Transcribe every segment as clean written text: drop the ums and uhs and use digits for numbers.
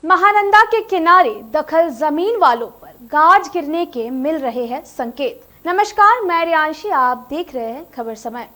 महानंदा के किनारे दखल जमीन वालों पर गाज गिरने के मिल रहे हैं संकेत। नमस्कार, मैं रियांशी, आप देख रहे हैं खबर समय।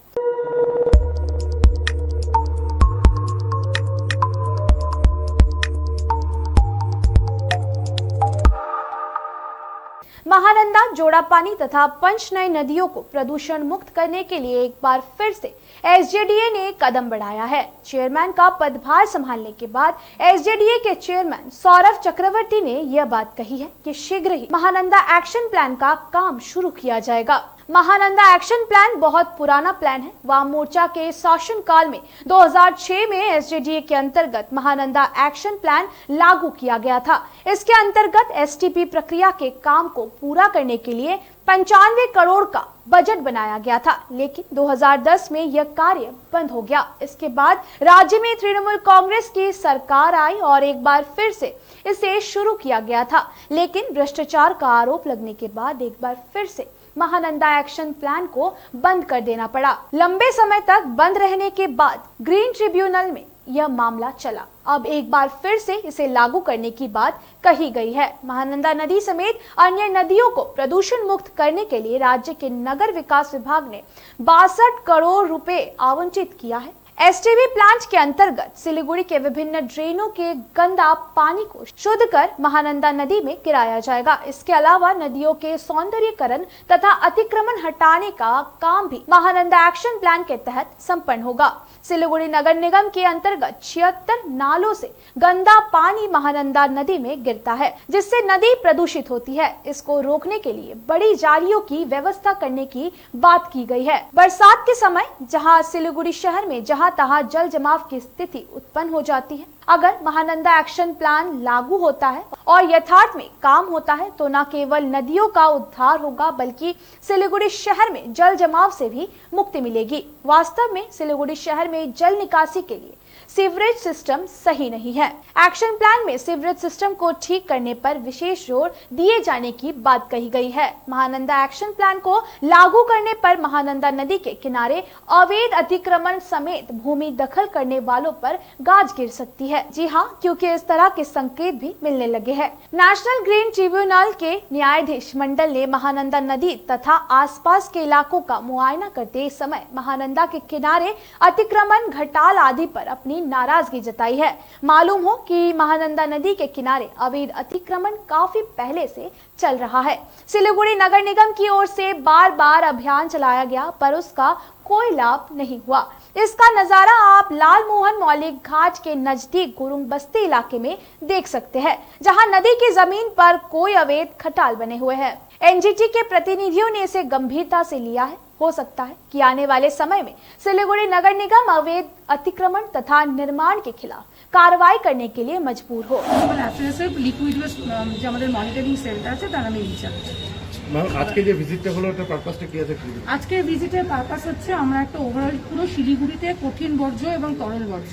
महानंदा, जोड़ापानी तथा पंचनई नदियों को प्रदूषण मुक्त करने के लिए एक बार फिर से एसजेडीए ने कदम बढ़ाया है। चेयरमैन का पदभार संभालने के बाद एसजेडीए के चेयरमैन सौरभ चक्रवर्ती ने यह बात कही है कि शीघ्र ही महानंदा एक्शन प्लान का काम शुरू किया जाएगा। महानंदा एक्शन प्लान बहुत पुराना प्लान है। वाम मोर्चा के शासन काल में 2006 में एसजेडीए के अंतर्गत महानंदा एक्शन प्लान लागू किया गया था। इसके अंतर्गत एसटीपी प्रक्रिया के काम को पूरा करने के लिए 95 करोड़ का बजट बनाया गया था, लेकिन 2010 में यह कार्य बंद हो गया। इसके बाद राज्य में तृणमूल कांग्रेस की सरकार आई और एक बार फिर से इसे शुरू किया गया था, लेकिन भ्रष्टाचार का आरोप लगने के बाद एक बार फिर से महानंदा एक्शन प्लान को बंद कर देना पड़ा। लंबे समय तक बंद रहने के बाद ग्रीन ट्रिब्यूनल में यह मामला चला। अब एक बार फिर से इसे लागू करने की बात कही गई है। महानंदा नदी समेत अन्य नदियों को प्रदूषण मुक्त करने के लिए राज्य के नगर विकास विभाग ने 62 करोड़ रुपए आवंटित किया है। एसटीपी प्लांट के अंतर्गत सिलीगुड़ी के विभिन्न ड्रेनों के गंदा पानी को शुद्ध कर महानंदा नदी में गिराया जाएगा। इसके अलावा नदियों के सौंदर्यीकरण तथा अतिक्रमण हटाने का काम भी महानंदा एक्शन प्लान के तहत संपन्न होगा। सिलीगुड़ी नगर निगम के अंतर्गत 76 नालों से गंदा पानी महानंदा नदी में गिरता है, जिससे नदी प्रदूषित होती है। इसको रोकने के लिए बड़ी जालियों की व्यवस्था करने की बात की गई है। बरसात के समय जहां सिलीगुड़ी शहर में जहां तहां जल जमाव की स्थिति उत्पन्न हो जाती है, अगर महानंदा एक्शन प्लान लागू होता है और यथार्थ में काम होता है तो न केवल नदियों का उद्धार होगा बल्कि सिलीगुड़ी शहर में जल जमाव से भी मुक्ति मिलेगी। वास्तव में सिलीगुड़ी शहर में जल निकासी के लिए सीवरेज सिस्टम सही नहीं है। एक्शन प्लान में सीवरेज सिस्टम को ठीक करने पर विशेष जोर दिए जाने की बात कही गई है। महानंदा एक्शन प्लान को लागू करने पर महानंदा नदी के किनारे अवैध अतिक्रमण समेत भूमि दखल करने वालों पर गाज गिर सकती है। जी हाँ, क्योंकि इस तरह के संकेत भी मिलने लगे हैं। नेशनल ग्रीन ट्रिब्यूनल के न्यायाधीश मंडल ने महानंदा नदी तथा आसपास के इलाकों का मुआयना करते समय महानंदा के किनारे अतिक्रमण, घटाल आदि पर अपनी नाराजगी जताई है। मालूम हो कि महानंदा नदी के किनारे अवैध अतिक्रमण काफी पहले से चल रहा है। सिलीगुड़ी नगर निगम की ओर से बार बार अभियान चलाया गया पर उसका कोई लाभ नहीं हुआ। इसका नजारा आप लाल मोहन मौलिक घाट के नजदीक गुरुंग बस्ती इलाके में देख सकते हैं, जहां नदी की जमीन पर कोई अवैध खटाल बने हुए हैं। एनजीटी के प्रतिनिधियों ने इसे गंभीरता से लिया है। हो सकता है कि आने वाले समय में सिलीगुड़ी नगर निगम अवैध अतिक्रमण तथा निर्माण के खिलाफ कार्रवाई करने के लिए मजबूर हो। লিকুইড ওয়েস্ট যে আমাদের মনিটরিং সেলটা আছে তার আমি ইনচার্জ। আজকে যে ভিজিটটা হলো ওটার পারপাসটা কি আছে? আজকে ভিজিটের পারপাস হচ্ছে আমরা একটা ওভারঅল পুরো শিলিগুড়িতে কঠিন বর্জ্য এবং তরল বর্জ্য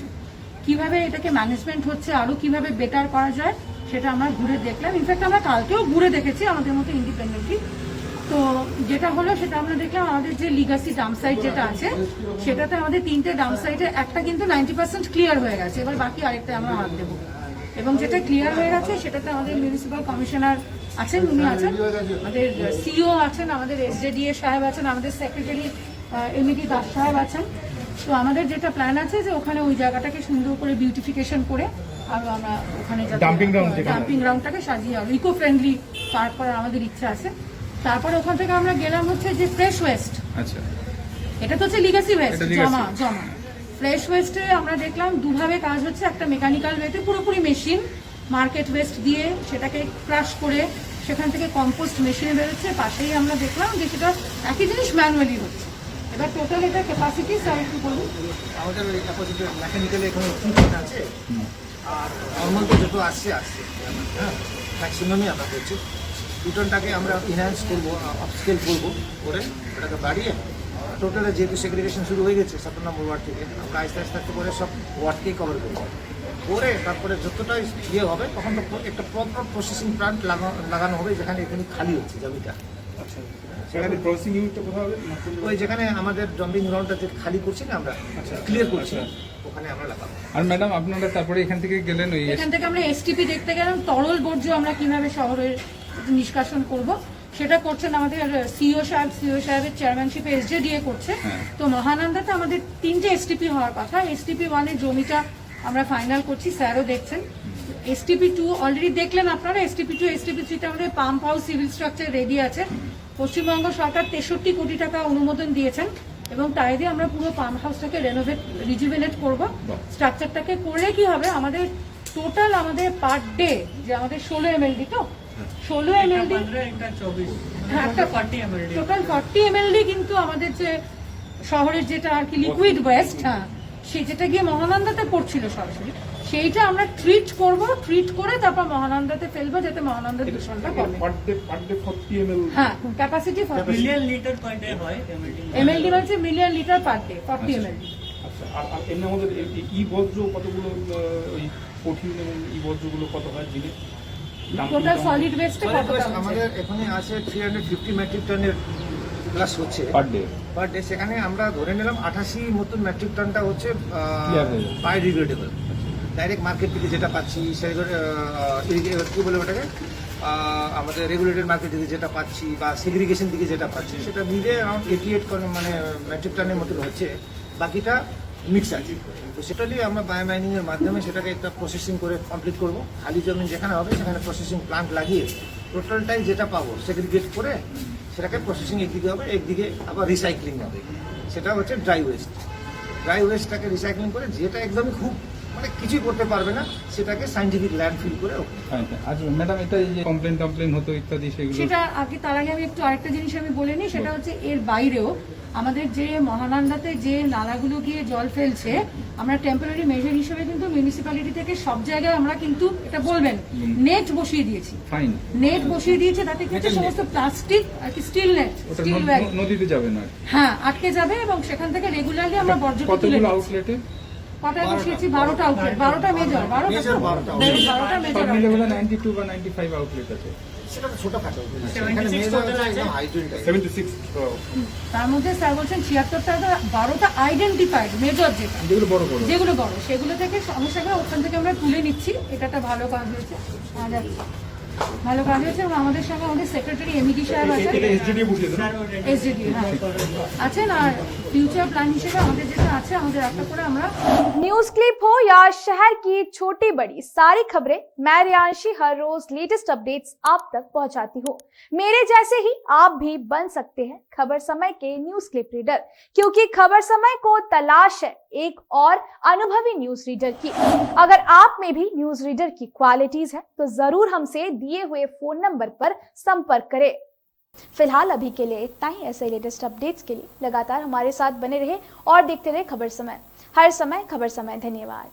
কিভাবে এটাকে ম্যানেজমেন্ট হচ্ছে আরো কিভাবে বেটার করা যায় সেটা আমরা ঘুরে দেখলাম। ইনফ্যাক্ট আমরা কালকেও ঘুরে দেখেছি আমাদের মতো ইন্ডিপেন্ডেন্টলি। তো যেটা হলো সেটা আমরা দেখলাম আমাদের যে লিগাসি ডাম্প সাইট যেটা আছে সেটাতে আমাদের 3টে ডাম্প সাইটে একটা কিন্তু 90% ক্লিয়ার হয়ে গেছে, এবার বাকি আরেকটা আমরা হাত দেবো। এবং যেটা ক্লিয়ার হয়ে গেছে সেটাতে আমাদের মিউনিসিপাল কমিশনার আছেন, উনি আছেন, আমাদের সিও আছেন, আমাদের এসজেডিএ সাহেব আছেন, আমাদের সেক্রেটারি এমইডি দাস সাহেব আছেন। তো আমাদের যেটা প্ল্যান আছে যে ওখানে ওই জায়গাটাকে সুন্দর করে বিউটিফিকেশন করে আর আমরা ওখানে ডাম্পিং গ্রাউন্ডটাকে সাজিয়ে ইকো ফ্রেন্ডলি পার্ক করার আমাদের ইচ্ছা আছে। তারপরে ওখান থেকে আমরা গেলাম হচ্ছে যে ফ্রেশ ওয়েস্ট। আচ্ছা, এটা তো হচ্ছে লিগাসি ওয়েস্ট, জমা ফ্রেশ ওয়েস্টে আমরা দেখলাম দুভাবে কাজ হচ্ছে। একটা মেকানিক্যাল ওয়েতে পুরোপুরি মেশিন মার্কেট ওয়েস্ট দিয়ে সেটাকে ক্রাশ করে সেখান থেকে কম্পোস্ট মেশিনে বেরোচ্ছে। পাশেই আমরা দেখলাম যে সেটা একই জিনিস ম্যানুয়ালি হচ্ছে। এবার টোটাল এটা ক্যাপাসিটি স্যার একটু বলুন। আমাদের ওই ক্যাপাসিটি মেকানিক্যালি এখানে 3 আছে আর নর্মাল তো যত আসছে হ্যাঁ ম্যাক্সিমামই আমরা করছি। 2 টনটাকে আমরা ইনহ্যান্স করবো, আপস্কেল করবো, করে এটাকে বাড়িয়ে টোটালে যেহেতু সেগ্রিগেশন শুরু হয়ে গেছে 7 নম্বর ওয়ার্ড থেকে আমরা আস্তে আস্তে করে সব ওয়ার্ডকেই কভার করবো। করে তারপরে যতটা ইয়ে হবে তখন তো একটা প্রপার প্রসেসিং প্ল্যান্ট লাগানো হবে যেখানে এখানে খালি হচ্ছে জমিটা। আচ্ছা, সেখানে প্রসেসিং ইউনিটটা কোথাও হবে? ওই যেখানে আমাদের ডাম্পিং গ্রাউন্ডটা যে খালি করছি না আমরা, ক্লিয়ার করছি ওখানে আমরা লাগাবো। আর ম্যাডাম আপনারা তারপরে এখান থেকে গেলেন ওই এখান থেকে আমরা এসটিপি দেখতে গেলাম, তরল বর্জ্য আমরা কিভাবে শহরের নিষ্কাশন করব সেটা করছেন আমাদের সিও সাহেবের চেয়ারম্যানশিপে এসজেডিএ করছে। তো মহানন্দাতে আমাদের 3টে এসটিপি হওয়ার কথা। এসটিপি 1 এর জমিটা আমরা ফাইনাল করছি, স্যারও দেখছেন। এসটিপি 2 অলরেডি দেখলেন আপনারা। এসটিপি 2 এসটিপি 3 তে আমাদের pump house civil structure ready আছে। পশ্চিমবঙ্গ সরকার 63 কোটি টাকা অনুমোদন দিয়েছেন এবং তাই দিয়ে আমরা পুরো পাম্প হাউসটাকে রিজুভেনেট করব। স্ট্রাকচারটাকে করলে কি হবে, আমাদের টোটাল আমাদের পার ডে যে আমাদের 16 MLD, তো 16 MLD টোটাল 40 MLD কিন্তু আমাদের যে শহরের যেটা আর কি লিকুইড ওয়েস্ট, হ্যাঁ, যেটা গিয়ে মহানন্দাতে পড়ছিল সরাসরি, সেইটা আমরা ট্রিট করব। ট্রিট করে তারপর মহানন্দাতে ফেলবো যাতে মহানন্দার দূষণটা কমে। পার ডে 40 ml হ্যাঁ, capacity million litre per day হয় এমএলডি মানে million litre per day 40 MLD। আচ্ছা, আর এমনি আমাদের ই বর্জ্য কতগুলো, ওই কঠিন এবং ই বর্জ্যগুলো কত হয় দিনে? টোটাল সলিড ওয়েস্টে কত দাম আমাদের এখানে আছে 350 মেট্রিক টনের প্লাস হচ্ছে পার ডে। Per day. সেখানে আমরা ধরে নিলাম 88 মতন মেট্রিক টনটা হচ্ছে বায়োডিগ্রেডেবল, ডাইরেক্ট মার্কেট থেকে যেটা পাচ্ছি কি বলে ওটাকে, আমাদের রেগুলেটেড মার্কেট থেকে যেটা পাচ্ছি বা সেগ্রিগেশন থেকে যেটা পাচ্ছি, সেটা মিলে অ্যারাউন্ড 88 মানে মেট্রিক টনের মতন হচ্ছে। বাকিটা মিক্স আছে। তো সেটাই আমরা বায়োমাইনিং এর মাধ্যমে সেটাকে একটা প্রসেসিং করে কমপ্লিট করব। খালি জমি যেখানে হবে সেখানে প্রসেসিং প্লান্ট লাগিয়ে টোটালটাই যেটা পাবো সেগ্রিগেট করে সেটাকে প্রসেসিং একদিকে হবে, একদিকে আবার রিসাইক্লিং হবে। সেটা হচ্ছে ড্রাই ওয়েস্ট। ড্রাই ওয়েস্টটাকে রিসাইক্লিং করে যেটা একদমই খুব মানে কিছুই করতে পারবে না সেটাকে সায়েন্টিফিক ল্যান্ডফিল করে। আচ্ছা ম্যাডাম, এটা এই যে কমপ্লেন হতো ইত্যাদি সেগুলো, সেটা আগে, তার আগে আমি একটু আরেকটা জিনিস আমি বলে নিই। সেটা হচ্ছে এর বাইরেও আমাদের যে মহানন্দাতে যে নালাগুলো গিয়ে জল ফেলছে, আমরা টেম্পোরারি মেজার হিসেবে কিন্তু মিউনিসিপ্যালিটি থেকে সব জায়গায় আমরা কিন্তু এটা বলবেন নেট বসিয়ে দিয়েছি। ফাইন নেট বসিয়ে দিয়েছে, তাতে কিন্তু সমস্ত প্লাস্টিক আর কি স্টিল নেট, ওটা স্টিল ব্যাগ, নদীতে যাবে না, হ্যাঁ, আটকে যাবে এবং সেখান থেকে রেগুলারলি আমরা বর্জ্যটা তুলে কতগুলো নিচ্ছি। আউটলেটে কটায় বসিয়েছি? 12টা আউটলেট, 12টা মেজর, 12টা মেজর। সব মিলে বলে 92 বা 95 আউটলেট আছে। সেটা ছোটখাটো, এখানে মেজর হচ্ছে একদম হাইড্রেট। 76 তার মধ্যে স্যার বলছেন 76টা, 12টা আইডেন্টিফাইড মেজর যেগুলো বড় যেগুলো বড়, সেগুলো থেকে সমস্যা ওখান থেকে আমরা তুলে নিচ্ছি। এটা একটা ভালো কাজ হয়েছে, ভালো কাজ হয়েছে। এবং আমাদের সঙ্গে আমাদের সেক্রেটারি এমইডি সাহেব আছেন, এসডিডি হ্যাঁ আছেন। আর ফিউচার প্ল্যান হিসেবে আমাদের যেটা আছে, আমাদের একটা করে আমরা न्यूज क्लिप हो या शहर की छोटी बड़ी सारी खबरें, मैं रियांशी हर रोज लेटेस्ट अपडेट्स आप तक पहुंचाती हूँ। मेरे जैसे ही आप भी बन सकते हैं खबर समय के न्यूज क्लिप रीडर, क्योंकि खबर समय को तलाश है एक और अनुभवी न्यूज रीडर की। अगर आप में भी न्यूज रीडर की क्वालिटीज है तो जरूर हमसे दिए हुए फोन नंबर पर संपर्क करें। फिलहाल अभी के लिए इतना ही। ऐसे लेटेस्ट अपडेट्स के लिए लगातार हमारे साथ बने रहे और देखते रहे खबर समय। हर समय खबर समय। धन्यवाद।